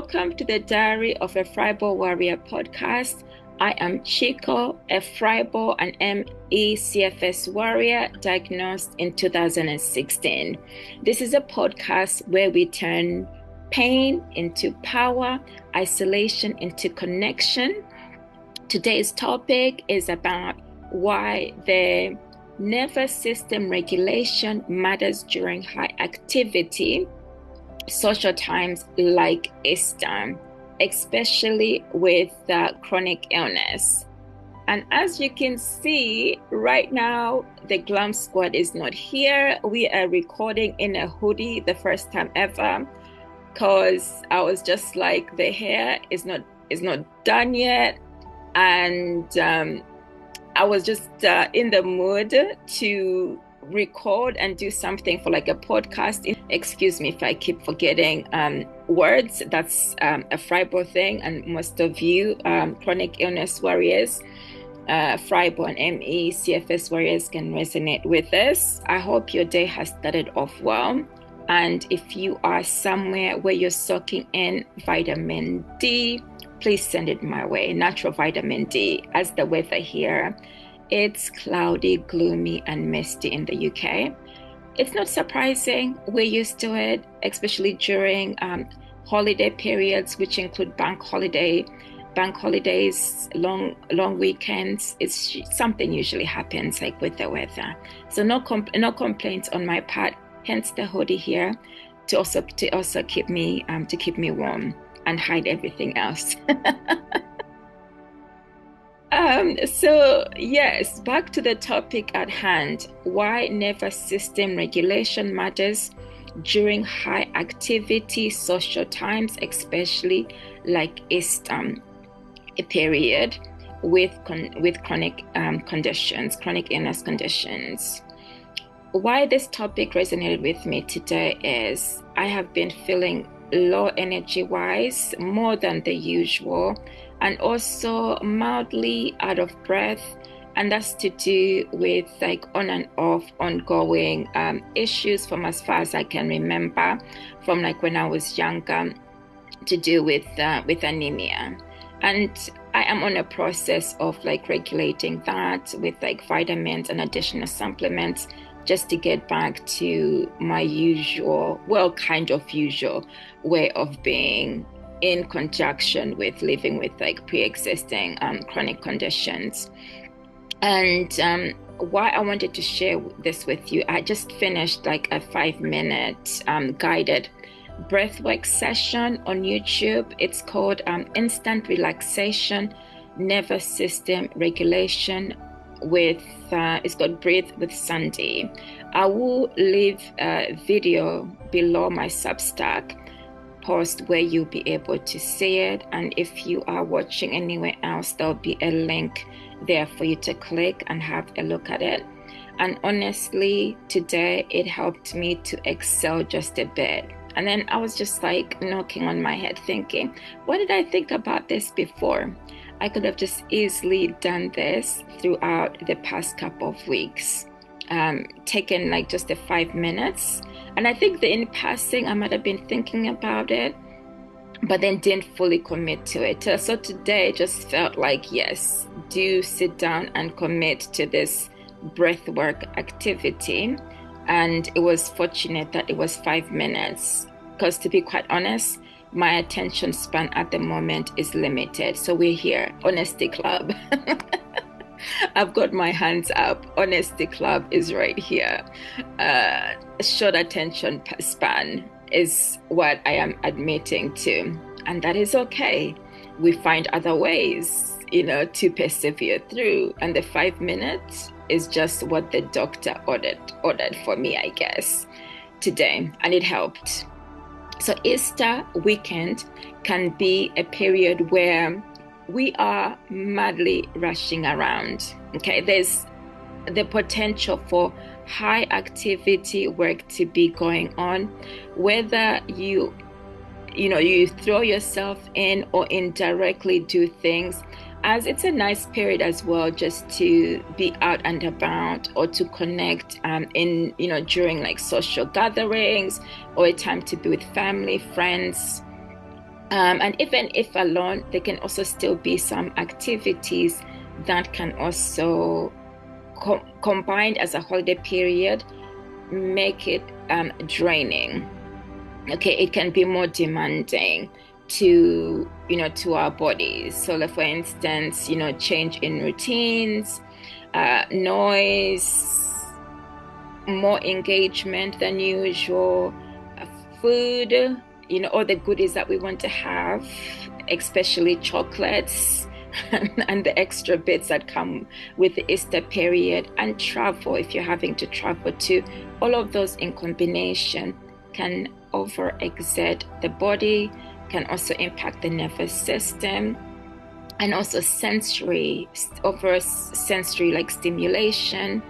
Welcome to the Diary of a Fibro Warrior podcast. I am Chico, a Fibro and ME/CFS warrior diagnosed in 2016. This is a podcast where we turn pain into power, isolation into connection. Today's topic is about why the nervous system regulation matters during high activity social times like Easter, especially with chronic illness. And as you can see right now, the Glam Squad is not here. We are recording in a hoodie the first time ever because I was just like, the hair is not done yet, and I was just in the mood to record and do something for like a podcast. Excuse me if I keep forgetting words. That's a Fibro thing, and most of you chronic illness warriors, Fibro and ME/CFS warriors can resonate with this. I hope your day has started off well, and if you are somewhere where you're soaking in vitamin D, please send it my way. Natural vitamin D, as the weather here, it's cloudy, gloomy, and misty in the UK. It's not surprising. We're used to it, especially during holiday periods, which include bank holidays, long weekends. It's something usually happens like with the weather. So no complaints on my part. Hence the hoodie here to also keep me warm and hide everything else. So yes, back to the topic at hand, why nervous system regulation matters during high activity social times, especially like Easter, a period with chronic illness conditions. Why this topic resonated with me today is I have been feeling low energy wise, more than the usual, and also mildly out of breath, and that's to do with like on and off ongoing issues from as far as I can remember, from like when I was younger, to do with anemia. And I am on a process of like regulating that with like vitamins and additional supplements, just to get back to my usual way of being, in conjunction with living with like pre-existing chronic conditions. And why I wanted to share this with you, I just finished like a 5-minute guided breathwork session on YouTube. It's called Instant Relaxation Nervous System Regulation with it's called Breathe with Sandy. I will leave a video below my Substack post where you'll be able to see it, and if you are watching anywhere else, there'll be a link there for you to click and have a look at it. And honestly, today it helped me to excel just a bit. And then I was just like knocking on my head thinking, what did I think about this before? I could have just easily done this throughout the past couple of weeks, taken like just the 5 minutes. And I think that in passing, I might have been thinking about it, but then didn't fully commit to it. So today just felt like, yes, do sit down and commit to this breathwork activity. And it was fortunate that it was 5 minutes, because to be quite honest, my attention span at the moment is limited. So we're here, Honesty Club. I've got my hands up. Honesty Club is right here. Short attention span is what I am admitting to, and that is okay. We find other ways, to persevere through, and the 5 minutes is just what the doctor ordered for me, I guess, today, and it helped. So Easter weekend can be a period where we are madly rushing around. Okay, there's the potential for high activity work to be going on, whether you throw yourself in or indirectly do things, as it's a nice period as well just to be out and about or to connect during like social gatherings, or a time to be with family, friends, And even if alone, there can also still be some activities that can also combined as a holiday period make it draining. Okay, it can be more demanding to to our bodies. So like for instance, change in routines, noise, more engagement than usual, food, all the goodies that we want to have, especially chocolates and the extra bits that come with the Easter period, and travel, if you're having to travel too. All of those in combination can overexert the body, can also impact the nervous system, and also over sensory like stimulation.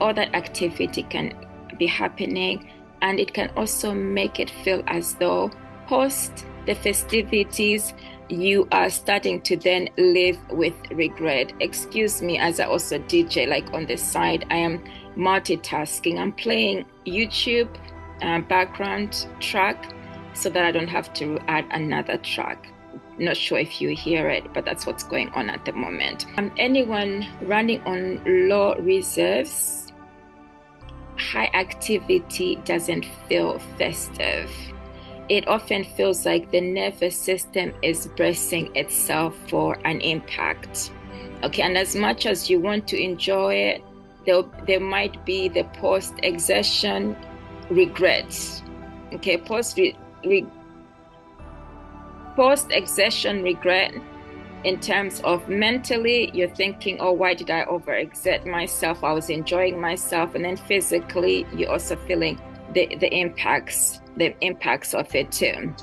All that activity can be happening, and it can also make it feel as though post the festivities you are starting to then live with regret. Excuse me, as I also DJ, like on the side, I am multitasking. I'm playing YouTube background track so that I don't have to add another track. Not sure if you hear it, but that's what's going on at the moment. Anyone running on low reserves, high activity doesn't feel festive. It often feels like the nervous system is bracing itself for an impact. Okay, and as much as you want to enjoy it, there might be the post-exertion regrets. Okay, post-exertion regret in terms of mentally, you're thinking, oh, why did I overexert myself? I was enjoying myself. And then physically, you're also feeling the impacts of it too.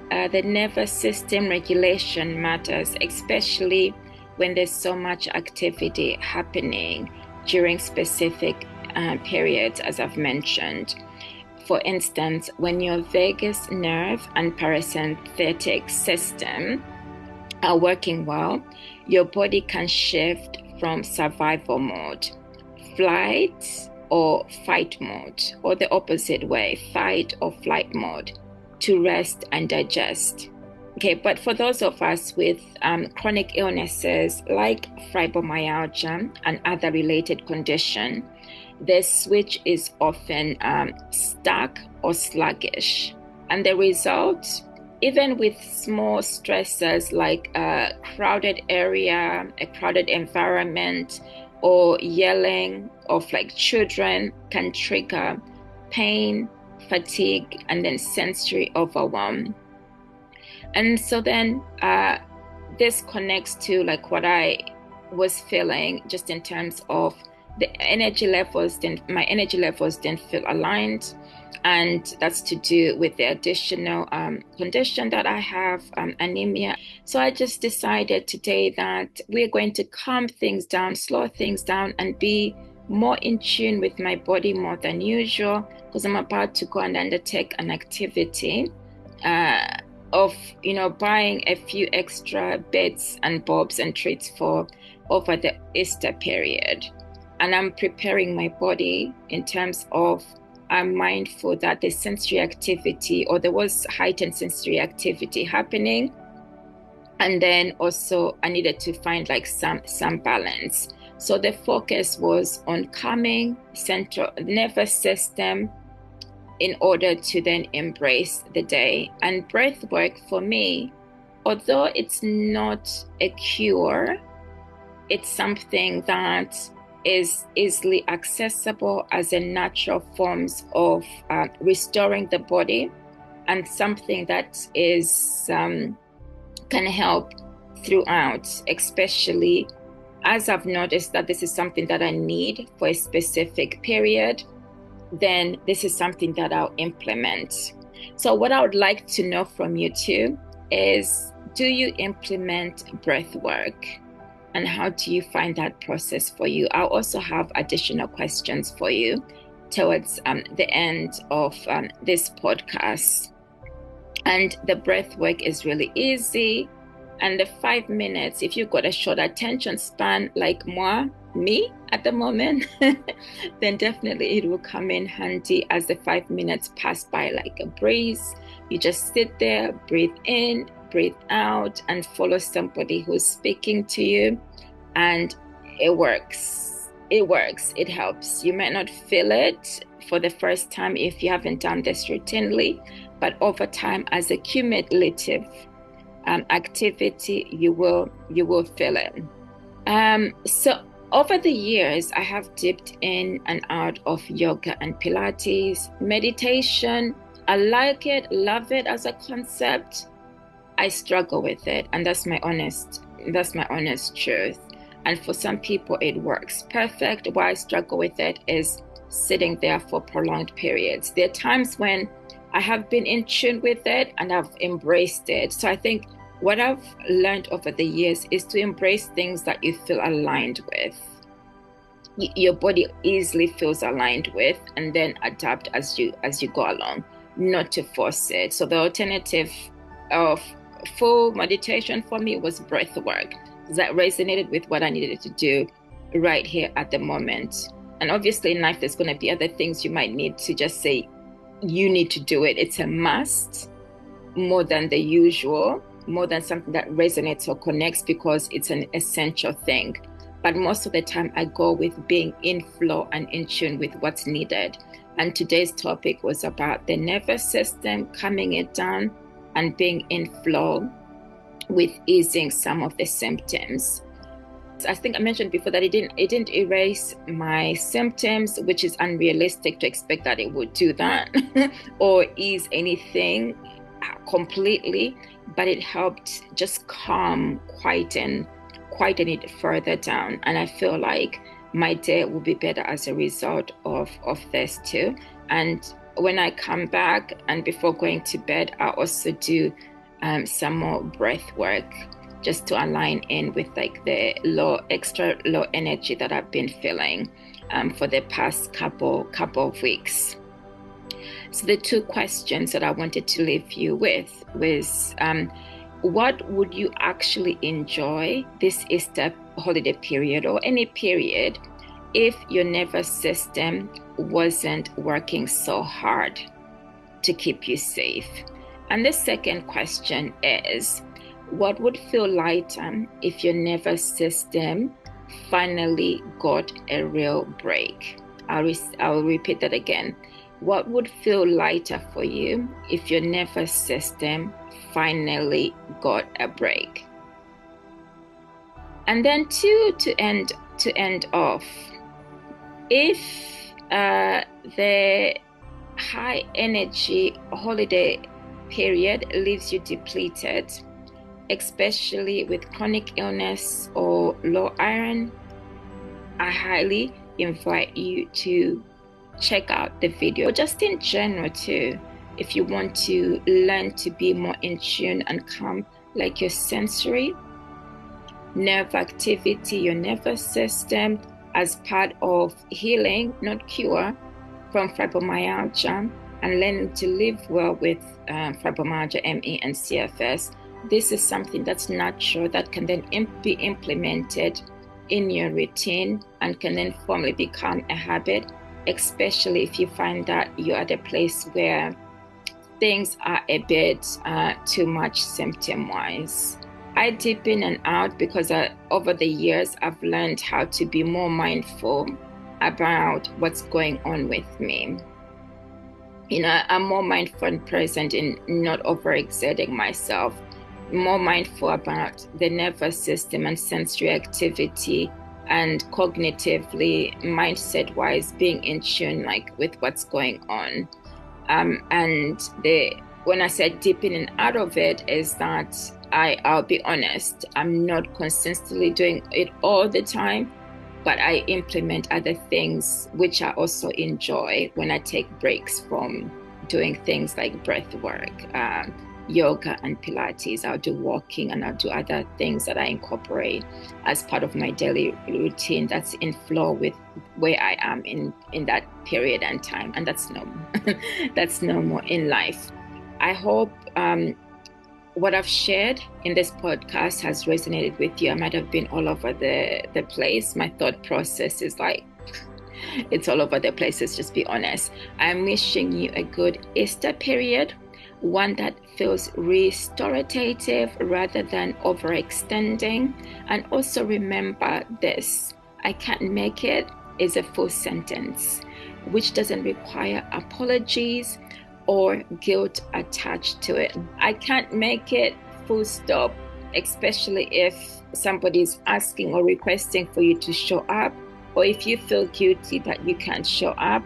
The nervous system regulation matters, especially when there's so much activity happening during specific periods, as I've mentioned. For instance, when your vagus nerve and parasympathetic system are working well, your body can shift from survival mode, flight or fight mode, or the opposite way, fight or flight mode, to rest and digest. Okay, but for those of us with chronic illnesses like fibromyalgia and other related conditions, the switch is often stuck or sluggish. And the result, even with small stressors like a crowded area, a crowded environment, or yelling of like children, can trigger pain, fatigue, and then sensory overwhelm. And so then this connects to like what I was feeling just in terms of the energy levels. My energy levels didn't feel aligned, and that's to do with the additional condition that I have, anemia. So I just decided today that we're going to calm things down, slow things down, and be more in tune with my body more than usual, because I'm about to go and undertake an activity of buying a few extra bits and bobs and treats for over the Easter period. And I'm preparing my body in terms of I'm mindful that there's sensory activity, or there was heightened sensory activity happening. And then also I needed to find like some balance. So the focus was on calming central nervous system in order to then embrace the day. And breath work for me, although it's not a cure, it's something that is easily accessible as a natural forms of restoring the body, and something that is can help throughout, especially as I've noticed that this is something that I need for a specific period. Then this is something that I'll implement. So what I would like to know from you too is, do you implement breath work? And how do you find that process for you? I'll also have additional questions for you towards the end of this podcast. And the breath work is really easy. And the 5 minutes, if you've got a short attention span like me at the moment, then definitely it will come in handy, as the 5 minutes pass by like a breeze. You just sit there, breathe in, breathe out and follow somebody who's speaking to you, and it works. It works. It helps. You might not feel it for the first time if you haven't done this routinely, but over time, as a cumulative activity, you will feel it. So over the years, I have dipped in and out of yoga and Pilates, meditation. I like it, love it as a concept. I struggle with it, and that's my honest truth. And for some people, it works perfect. Why I struggle with it is sitting there for prolonged periods. There are times when I have been in tune with it and I've embraced it. So I think what I've learned over the years is to embrace things that you feel aligned with. Your body easily feels aligned with, and then adapt as you go along, not to force it. So the alternative of full meditation for me was breath work. That resonated with what I needed to do right here at the moment. And obviously in life, there's going to be other things you might need to just say, you need to do it. It's a must, more than the usual, more than something that resonates or connects because it's an essential thing. But most of the time I go with being in flow and in tune with what's needed. And today's topic was about the nervous system, calming it down and being in flow with easing some of the symptoms. I think I mentioned before that it didn't erase my symptoms, which is unrealistic to expect that it would do that or ease anything completely, but it helped just quieten it further down. And I feel like my day will be better as a result of this too. And when I come back and before going to bed, I also do some more breath work just to align in with like the extra low energy that I've been feeling for the past couple of weeks. So the two questions that I wanted to leave you with was, what would you actually enjoy this Easter holiday period or any period if your nervous system wasn't working so hard to keep you safe? And the second question is, what would feel lighter if your nervous system finally got a real break? I'll repeat that again. What would feel lighter for you if your nervous system finally got a break? And then to end off, if the high energy holiday period leaves you depleted, especially with chronic illness or low iron, I highly invite you to check out the video. But just in general too, if you want to learn to be more in tune and calm, like your sensory nerve activity, your nervous system, as part of healing, not cure, from fibromyalgia, and learning to live well with fibromyalgia, ME, and CFS. This is something that's natural that can then be implemented in your routine and can then formally become a habit, especially if you find that you're at a place where things are a bit too much symptom-wise. I dip in and out because over the years, I've learned how to be more mindful about what's going on with me. I'm more mindful and present in not overexerting myself, more mindful about the nervous system and sensory activity, and cognitively, mindset-wise, being in tune with what's going on. And when I said dipping in and out of it, is that I'll be honest, I'm not consistently doing it all the time, but I implement other things which I also enjoy when I take breaks from doing things like breath work, yoga and Pilates. I'll do walking and I'll do other things that I incorporate as part of my daily routine that's in flow with where I am in that period and time. And that's normal. That's normal in life. I hope what I've shared in this podcast has resonated with you. I might have been all over the place. My thought process is it's all over the place. Let's just be honest. I'm wishing you a good Easter period. one that feels restorative rather than overextending. And also remember this: I can't make it is a full sentence, which doesn't require apologies or guilt attached to it. I can't make it, full stop, especially if somebody's asking or requesting for you to show up, or if you feel guilty that you can't show up.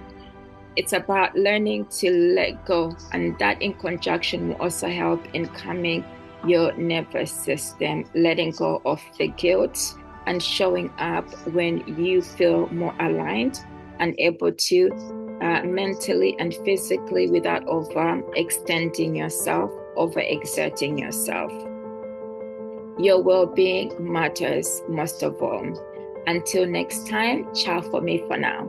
It's about learning to let go, and that in conjunction will also help in calming your nervous system, letting go of the guilt and showing up when you feel more aligned and able to mentally and physically, without overextending yourself, overexerting yourself. Your well-being matters most of all. Until next time, ciao for me for now.